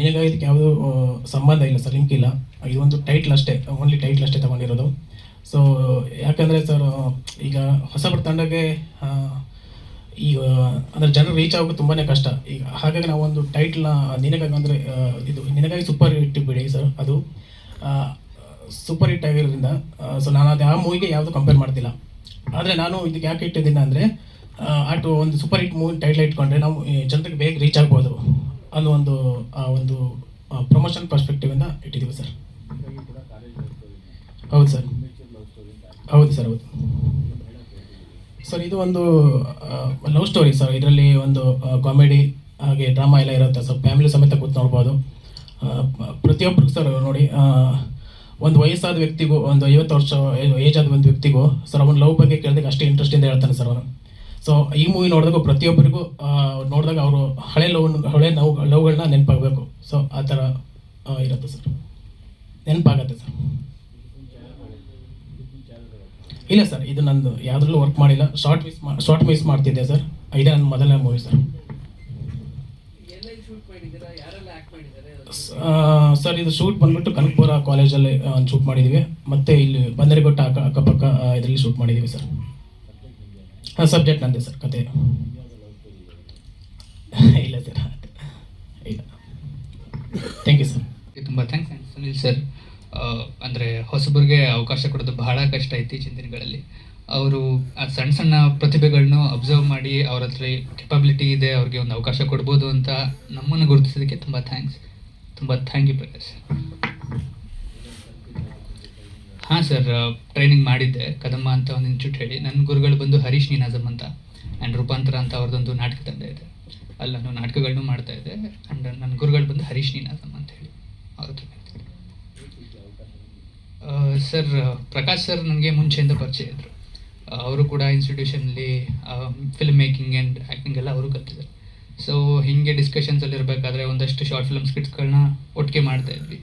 ನಿನಗಾಗಿ ಇದಕ್ಕೆ ಯಾವುದೂ ಸಂಬಂಧ ಇಲ್ಲ ಸರ್, ಲಿಂಕ್ ಇಲ್ಲ. ಇದೊಂದು ಟೈಟ್ಲ್ ಅಷ್ಟೇ, ಓನ್ಲಿ ಟೈಟ್ಲ್ ಅಷ್ಟೇ ತೊಗೊಂಡಿರೋದು. ಸೊ ಯಾಕಂದರೆ ಸರ್ ಈಗ ಹೊಸಬರ ತಂಡಕ್ಕೆ ಈಗ ಅಂದರೆ ಜನರು ರೀಚ್ ಆಗೋದು ತುಂಬಾ ಕಷ್ಟ. ಈಗ ಹಾಗಾಗಿ ನಾವು ಒಂದು ಟೈಟ್ಲ್ನ ನಿನಗಾಗಿ ಅಂದರೆ ಇದು ನಿನಗಾಗಿ ಸೂಪರ್ ಹಿಟ್ ಬಿಡಿ ಸರ್, ಅದು ಸೂಪರ್ ಹಿಟ್ ಆಗಿರೋದ್ರಿಂದ ಸೊ ನಾನು ಅದು ಆ ಮೂವಿಗೆ ಯಾವುದು ಕಂಪೇರ್ ಮಾಡ್ತಿಲ್ಲ. ಆದರೆ ನಾನು ಇದಕ್ಕೆ ಯಾಕೆ ಇಟ್ಟಿದ್ದೀನಿ ಅಂದರೆ ಒಂದು ಸೂಪರ್ ಹಿಟ್ ಮೂವಿ ಟೈಟ್ಲ್ ಇಟ್ಕೊಂಡ್ರೆ ನಾವು ಜನರಿಗೆ ಬೇಗ ರೀಚ್ ಆಗ್ಬೋದು ಅನ್ನೋ ಒಂದು ಪ್ರಮೋಷನ್ ಪರ್ಸ್ಪೆಕ್ಟಿವಿಂದ ಇಟ್ಟಿದ್ದೀವಿ ಸರ್. ಹೌದು ಸರ್, ಹೌದು ಸರ್, ಹೌದು ಸರ್. ಇದು ಒಂದು ಲವ್ ಸ್ಟೋರಿ ಸರ್. ಇದರಲ್ಲಿ ಒಂದು ಕಾಮಿಡಿ ಹಾಗೆ ಡ್ರಾಮಾ ಎಲ್ಲ ಇರುತ್ತೆ ಸರ್. ಫ್ಯಾಮಿಲಿ ಸಮೇತ ಕೂತು ನೋಡ್ಬೋದು. ಪ್ರತಿಯೊಬ್ಬರಿಗೂ ಸರ್ ನೋಡಿ, ಒಂದು ವಯಸ್ಸಾದ ವ್ಯಕ್ತಿಗೂ, ಒಂದು 50 ವರ್ಷ ಏಜ್ ಆದ ಒಂದು ವ್ಯಕ್ತಿಗೂ ಸರ್ ಅವನ ಲವ್ ಬಗ್ಗೆ ಕೇಳಿದಾಗ ಅಷ್ಟೇ ಇಂಟ್ರೆಸ್ಟಿಂದ ಹೇಳ್ತಾನೆ ಸರ್ ಅವನು. ಸೊ ಈ ಮೂವಿ ನೋಡಿದಾಗ ಪ್ರತಿಯೊಬ್ಬರಿಗೂ ನೋಡಿದಾಗ ಅವರು ಹಳೆ ಲವ್ಗಳನ್ನ ನೆನಪಾಗಬೇಕು. ಸೊ ಆ ಥರ ಇರುತ್ತೆ ಸರ್, ನೆನಪಾಗತ್ತೆ ಸರ್. ಇಲ್ಲ ಸರ್, ಇದು ನಂದು ಯಾವುದ್ರಲ್ಲೂ ವರ್ಕ್ ಮಾಡಿಲ್ಲ. ಶಾರ್ಟ್ ಮಿಸ್ ಮಾಡ್ತಿದ್ದೆ ಸರ್. ಇದೇ ನನ್ನ ಮೊದಲನೇ ಮೂವಿ ಸರ್. ಸರ್ ಇದು ಶೂಟ್ ಬಂದ್ಬಿಟ್ಟು ಕನಕಪುರ ಕಾಲೇಜಲ್ಲಿ ಒಂದು ಶೂಟ್ ಮಾಡಿದ್ದೀವಿ. ಮತ್ತು ಇಲ್ಲಿ ಬಂದರಿಗೊಟ್ಟ ಅಕ್ಕಪಕ್ಕ ಇದರಲ್ಲಿ ಶೂಟ್ ಮಾಡಿದ್ದೀವಿ ಸರ್. ಸಬ್ಜೆಕ್ಟ್ ನಂದೆ ಸರ್, ಕತೆ ಇಲ್ಲ ಸರ್, ಇಲ್ಲ. Thank you sir. ತುಂಬ ಥ್ಯಾಂಕ್ಸ್ ಸುನಿಲ್ ಸರ್. ಅಂದರೆ ಹೊಸಬರಿಗೆ ಅವಕಾಶ ಕೊಡೋದು ಬಹಳ ಕಷ್ಟ ಇತ್ತೀಚಿನ ದಿನಗಳಲ್ಲಿ. ಅವರು ಆ ಸಣ್ಣ ಸಣ್ಣ ಪ್ರತಿಭೆಗಳನ್ನು ಅಬ್ಸರ್ವ್ ಮಾಡಿ ಅವ್ರ ಹತ್ರ ಕೆಪಬಿಲಿಟಿ ಇದೆ, ಅವ್ರಿಗೆ ಒಂದು ಅವಕಾಶ ಕೊಡ್ಬೋದು ಅಂತ ನಮ್ಮನ್ನು ಗುರುತಿಸೋದಕ್ಕೆ ತುಂಬ ಥ್ಯಾಂಕ್ಸ್. ತುಂಬ ಥ್ಯಾಂಕ್ ಯು ಪ್ರಕಾಶ್. ಹಾಂ ಸರ್, ಟ್ರೈನಿಂಗ್ ಮಾಡಿದ್ದೆ ಕದಮ್ಮ ಅಂತ ಒಂದು ಇನ್ಸ್ಟಿಟ್ಯೂಟ್ ಹೇಳಿ. ನನ್ನ ಗುರುಗಳು ಬಂದು ಹರೀಶ್ ನೀನಾಜಮ್ ಅಂತ, ಆ್ಯಂಡ್ ರೂಪಾಂತರ ಅಂತ ಅವ್ರದ್ದೊಂದು ನಾಟಕ ತಂಡ ಇದೆ, ಅಲ್ಲಿ ನಾನು ನಾಟಕಗಳನ್ನು ಮಾಡ್ತಾ ಇದ್ದೆ. ಆ್ಯಂಡ್ ನನ್ನ ಗುರುಗಳು ಬಂದು ಹರೀಶ್ ನೀನಾಜಮ್ ಅಂತ ಹೇಳಿ ಅವ್ರದ್ದು. ಸರ್ ಪ್ರಕಾಶ್ ಸರ್ ನನಗೆ ಮುಂಚೆಯಿಂದ ಪರಿಚಯ ಇದ್ದರು. ಅವರು ಕೂಡ ಇನ್ಸ್ಟಿಟ್ಯೂಷನಲ್ಲಿ ಫಿಲ್ಮ್ ಮೇಕಿಂಗ್ ಆ್ಯಂಡ್ ಆ್ಯಕ್ಟಿಂಗ್ ಎಲ್ಲ ಅವರು ಕಲ್ತಿದ್ದಾರೆ. ಸೊ ಹೀಗೆ ಡಿಸ್ಕಷನ್ಸಲ್ಲಿ ಇರಬೇಕಾದ್ರೆ ಒಂದಷ್ಟು ಶಾರ್ಟ್ ಫಿಲ್ಮ್ ಸ್ಕ್ರಿಪ್ಟ್ಗಳನ್ನ ಒಟ್ಟಿಗೆ ಮಾಡ್ತಾ ಇದ್ವಿ.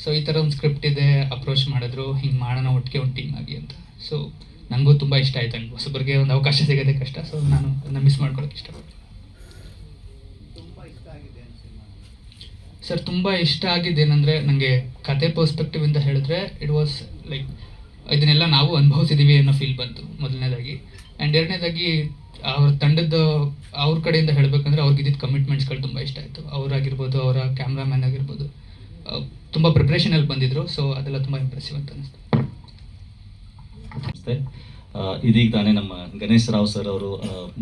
ಸೊ ಈ ಥರ ಒಂದು ಸ್ಕ್ರಿಪ್ಟ್ ಇದೆ, ಅಪ್ರೋಚ್ ಮಾಡಿದ್ರು, ಹಿಂಗೆ ಮಾಡೋಣ ಒಟ್ಟಿಗೆ ಒಂದು ಟೀಮ್ ಆಗಿ ಅಂತ. ಸೊ ನನಗೂ ತುಂಬ ಇಷ್ಟ ಆಯ್ತು. ನನಗೆ ಹೊಸಬರಿಗೆ ಒಂದು ಅವಕಾಶ ಸಿಗೋದೇ ಕಷ್ಟ. ಸೊ ನಾನು ಅದನ್ನು ಮಿಸ್ ಮಾಡ್ಕೊಳ್ಳೋಕೆ ಇಷ್ಟಪಡ್ತೀನಿ. ಸರ್ ತುಂಬ ಇಷ್ಟ ಆಗಿದ್ದೇನೆಂದರೆ, ನನಗೆ ಕತೆ ಪರ್ಸ್ಪೆಕ್ಟಿವಿಂದ ಹೇಳಿದ್ರೆ ಇಟ್ ವಾಸ್ ಲೈಕ್ ಇದನ್ನೆಲ್ಲ ನಾವು ಅನುಭವಿಸಿದ್ದೀವಿ ಅನ್ನೋ ಫೀಲ್ ಬಂತು ಮೊದಲನೇದಾಗಿ. ಆ್ಯಂಡ್ ಎರಡನೇದಾಗಿ ಅವ್ರ ತಂಡದ ಅವ್ರ ಕಡೆಯಿಂದ ಹೇಳಬೇಕಂದ್ರೆ ಅವ್ರಿಗೆ ಇದ್ದಿದ್ದು ಕಮಿಟ್ಮೆಂಟ್ಸ್ಗಳು ತುಂಬ ಇಷ್ಟ ಆಯಿತು. ಅವರಾಗಿರ್ಬೋದು, ಅವರ ಕ್ಯಾಮ್ರಾಮ್ಯಾನ್ ಆಗಿರ್ಬೋದು, ತುಂಬ ಪ್ರಿಪ್ರೇಷನಲ್ಲಿ ಬಂದಿದ್ದರು. ಸೊ ಅದೆಲ್ಲ ತುಂಬ ಇಂಪ್ರೆಸಿವ್ ಅಂತ ಅನ್ನಿಸ್ತು. ಇದೀಗ ತಾನೇ ನಮ್ಮ ಗಣೇಶ್ ರಾವ್ ಸರ್ ಅವರು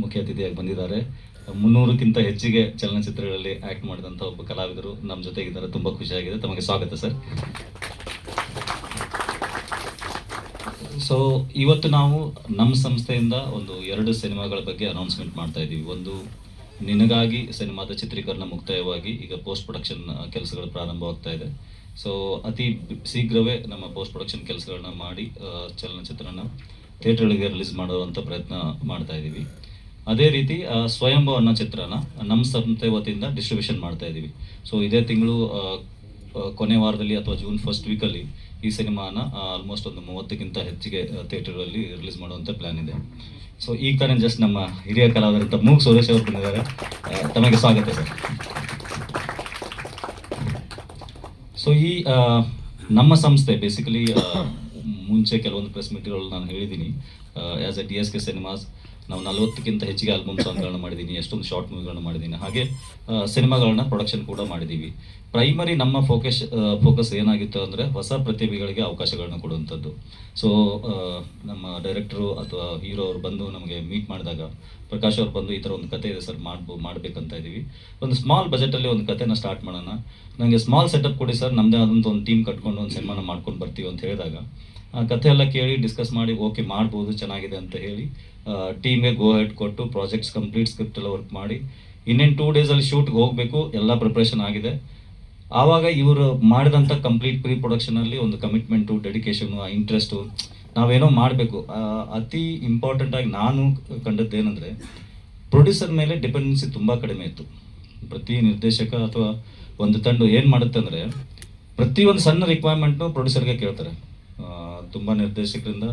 ಮುಖ್ಯ ಅತಿಥಿಯಾಗಿ ಬಂದಿದ್ದಾರೆ. 300ಕ್ಕಿಂತ ಹೆಚ್ಚಿಗೆ ಚಲನಚಿತ್ರಗಳಲ್ಲಿ ಆ್ಯಕ್ಟ್ ಮಾಡಿದಂಥ ಒಬ್ಬ ಕಲಾವಿದರು ನಮ್ಮ ಜೊತೆಗಿದ್ದಾರೆ. ತುಂಬ ಖುಷಿಯಾಗಿದೆ. ತಮಗೆ ಸ್ವಾಗತ ಸರ್. ಸೊ ಇವತ್ತು ನಾವು ನಮ್ಮ ಸಂಸ್ಥೆಯಿಂದ ಒಂದು 2 ಸಿನಿಮಾಗಳ ಬಗ್ಗೆ ಅನೌನ್ಸ್ಮೆಂಟ್ ಮಾಡ್ತಾ ಇದ್ದೀವಿ. ಒಂದು ನಿನಗಾಗಿ ಸಿನಿಮಾದ ಚಿತ್ರೀಕರಣ ಮುಕ್ತಾಯವಾಗಿ ಈಗ ಪೋಸ್ಟ್ ಪ್ರೊಡಕ್ಷನ್ ಕೆಲಸಗಳು ಪ್ರಾರಂಭವಾಗ್ತಾ ಇದೆ. ಸೊ ಅತಿ ಶೀಘ್ರವೇ ನಮ್ಮ ಪೋಸ್ಟ್ ಪ್ರೊಡಕ್ಷನ್ ಕೆಲಸಗಳನ್ನ ಮಾಡಿ ಚಲನಚಿತ್ರನ ಥಿಯೇಟರ್ಗಳಿಗೆ ರಿಲೀಸ್ ಮಾಡುವಂಥ ಪ್ರಯತ್ನ ಮಾಡ್ತಾ ಇದ್ದೀವಿ. ಅದೇ ರೀತಿ ಸ್ವಯಂಭವ ಅನ್ನೋ ಚಿತ್ರನ ನಮ್ಮ ಸಂಸ್ಥೆ ವತಿಯಿಂದ ಡಿಸ್ಟ್ರಿಬ್ಯೂಷನ್ ಮಾಡ್ತಾ ಇದ್ದೀವಿ. ಸೊ ಇದೇ ತಿಂಗಳು ಕೊನೆ ವಾರದಲ್ಲಿ ಅಥವಾ ಜೂನ್ ಫಸ್ಟ್ ವೀಕಲ್ಲಿ ಈ ಸಿನಿಮಾನ ಆಲ್ಮೋಸ್ಟ್ ಒಂದು 30ಕ್ಕಿಂತ ಹೆಚ್ಚಿಗೆ ಥಿಯೇಟರ್ಗಳಲ್ಲಿ ರಿಲೀಸ್ ಮಾಡುವಂಥ ಪ್ಲ್ಯಾನ್ ಇದೆ. ಸೊ ಈಗ ತಾನೇ ಜಸ್ಟ್ ನಮ್ಮ ಹಿರಿಯ ಕಲಾವಿದರಂತ ಮೂಗ್ ಸುರೇಶ್ ಅವರು ಬಂದಿದ್ದಾರೆ. ತಮಗೆ ಸ್ವಾಗತ ಸರ್. ಸೊ ಈ ನಮ್ಮ ಸಂಸ್ಥೆ ಬೇಸಿಕಲಿ ಮುಂಚೆ ಕೆಲವೊಂದು ಪ್ರೆಸ್ ಮೀಟ್ಗಳು ನಾನು ಹೇಳಿದ್ದೀನಿ. ಆ್ಯಸ್ ಎ DSK ಸಿನಿಮಾಸ್ ನಾವು 40ಕ್ಕಿಂತ ಹೆಚ್ಚಿಗೆ ಆಲ್ಬಮ್ ಸಾಂಗ್ಗಳನ್ನ ಮಾಡಿದ್ದೀನಿ, ಎಷ್ಟೊಂದು ಶಾರ್ಟ್ ಮೂವಿಗಳನ್ನ ಮಾಡಿದ್ದೀನಿ, ಹಾಗೆ ಸಿನಿಮಾಗಳನ್ನ ಪ್ರೊಡಕ್ಷನ್ ಕೂಡ ಮಾಡಿದ್ದೀವಿ. ಪ್ರೈಮರಿ ನಮ್ಮ ಫೋಕಸ್ ಏನಾಗಿತ್ತು ಅಂದರೆ ಹೊಸ ಪ್ರತಿಭೆಗಳಿಗೆ ಅವಕಾಶಗಳನ್ನ ಕೊಡುವಂಥದ್ದು. ಸೊ ನಮ್ಮ ಡೈರೆಕ್ಟ್ರು ಅಥವಾ ಹೀರೋ ಅವರು ಬಂದು ನಮಗೆ ಮೀಟ್ ಮಾಡಿದಾಗ ಪ್ರಕಾಶ್ ಅವ್ರು ಬಂದು ಈ ಥರ ಒಂದು ಕತೆ ಇದೆ ಸರ್, ಮಾಡಬೇಕಂತ ಇದ್ದೀವಿ, ಒಂದು ಸ್ಮಾಲ್ ಬಜೆಟಲ್ಲಿ ಒಂದು ಕತೆನ ಸ್ಟಾರ್ಟ್ ಮಾಡೋಣ, ನನಗೆ ಸ್ಮಾಲ್ ಸೆಟಪ್ ಕೊಡಿ ಸರ್, ನಮ್ಮದೇ ಆದಂಥ ಒಂದು ಟೀಮ್ ಕಟ್ಕೊಂಡು ಒಂದು ಸಿನಿಮಾನ ಮಾಡ್ಕೊಂಡು ಬರ್ತೀವಿ ಅಂತ ಹೇಳಿದಾಗ ಆ ಕತೆ ಎಲ್ಲ ಕೇಳಿ ಡಿಸ್ಕಸ್ ಮಾಡಿ ಓಕೆ ಮಾಡ್ಬೋದು, ಚೆನ್ನಾಗಿದೆ ಅಂತ ಹೇಳಿ ಟೀಮ್ಗೆ ಗೋ ಹೆಡ್ ಕೊಟ್ಟು ಪ್ರಾಜೆಕ್ಟ್ಸ್ ಕಂಪ್ಲೀಟ್ ಸ್ಕ್ರಿಪ್ಟ್ ಎಲ್ಲ ವರ್ಕ್ ಮಾಡಿ ಇನ್ನೇನು 2 ಡೇಸಲ್ಲಿ ಶೂಟ್ಗೆ ಹೋಗಬೇಕು, ಎಲ್ಲ ಪ್ರಿಪ್ರೇಷನ್ ಆಗಿದೆ. ಆವಾಗ ಇವರು ಮಾಡಿದಂಥ ಕಂಪ್ಲೀಟ್ ಪ್ರೀ ಪ್ರೊಡಕ್ಷನಲ್ಲಿ ಒಂದು ಕಮಿಟ್ಮೆಂಟು, ಡೆಡಿಕೇಶನು, ಇಂಟ್ರೆಸ್ಟು, ನಾವೇನೋ ಮಾಡಬೇಕು. ಅತಿ ಇಂಪಾರ್ಟೆಂಟಾಗಿ ನಾನು ಕಂಡದ್ದೇನೆಂದರೆ ಪ್ರೊಡ್ಯೂಸರ್ ಮೇಲೆ ಡಿಪೆಂಡೆನ್ಸಿ ತುಂಬ ಕಡಿಮೆ ಇತ್ತು. ಪ್ರತಿ ನಿರ್ದೇಶಕ ಅಥವಾ ಒಂದು ತಂಡ ಏನು ಮಾಡುತ್ತೆ ಅಂದರೆ ಪ್ರತಿಯೊಂದು ಸಣ್ಣ ರಿಕ್ವೈರ್ಮೆಂಟ್ನು ಪ್ರೊಡ್ಯೂಸರ್ಗೆ ಕೇಳ್ತಾರೆ. ತುಂಬ ನಿರ್ದೇಶಕರಿಂದ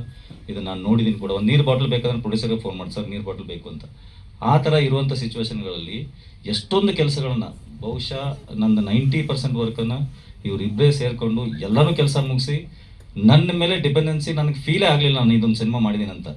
ಇದನ್ನು ನಾನು ನೋಡಿದ್ದೀನಿ ಕೂಡ. ಒಂದು ನೀರು ಬಾಟಲ್ ಬೇಕಾದ್ರೆ ಪ್ರೊಡ್ಯೂಸರ್ಗೆ ಫೋನ್ ಮಾಡಿ ಸರ್ ನೀರು ಬಾಟಲ್ ಬೇಕು ಅಂತ. ಆ ಥರ ಇರುವಂಥ ಸಿಚುವೇಶನ್ಗಳಲ್ಲಿ ಎಷ್ಟೊಂದು ಕೆಲಸಗಳನ್ನ ಬಹುಶಃ ನಂದು 90% ವರ್ಕನ್ನು ಇವರಿಬ್ಬರೇ ಸೇರಿಕೊಂಡು ಎಲ್ಲನೂ ಕೆಲಸ ಮುಗಿಸಿ ನನ್ನ ಮೇಲೆ ಡಿಪೆಂಡೆನ್ಸಿ ನನಗೆ ಫೀಲೇ ಆಗಲಿಲ್ಲ ನಾನು ಇದೊಂದು ಸಿನಿಮಾ ಮಾಡಿದ್ದೀನಿ ಅಂತ.